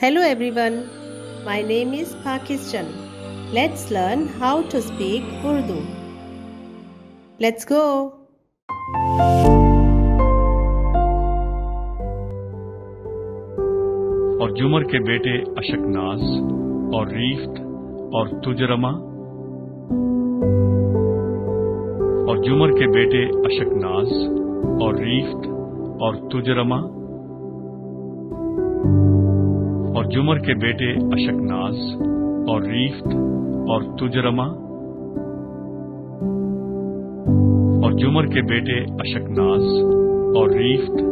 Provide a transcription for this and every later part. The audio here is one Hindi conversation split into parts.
Hello everyone, my name is Pakistan. Let's learn how to speak Urdu. Let's go. और जुमर के बेटे अशकनाज और रीफ्त और तुजरमा। और जुमर के बेटे अशकनाज और रीफ्त और तुजरमा। और जुमर के बेटे अशकनाज और रीफ्त और तुजरमा। और जुमर के बेटे अशकनाज और रीफ्त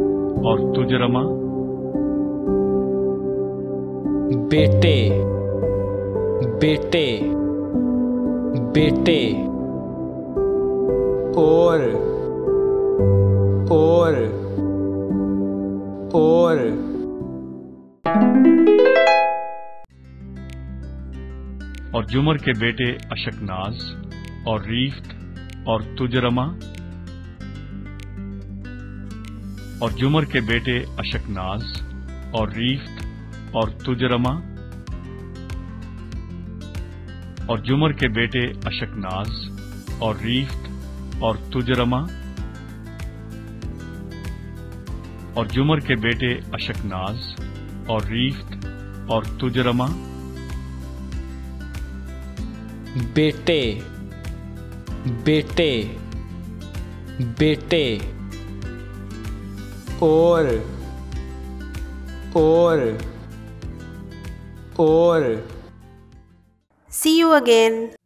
और तुजरमा। बेटे बेटे बेटे और और जुमर के बेटे अशकनाज और रीफ्त और तुजरमा। और जुमर के बेटे अशकनाज और रीफ्त और तुजरमा। और जुमर के बेटे अशकनाज और रीफ्त और तुजरमा। और जुमर के बेटे अशकनाज और रीफ्त और तुजरमा। बेटे बेटे बेटे और See you again.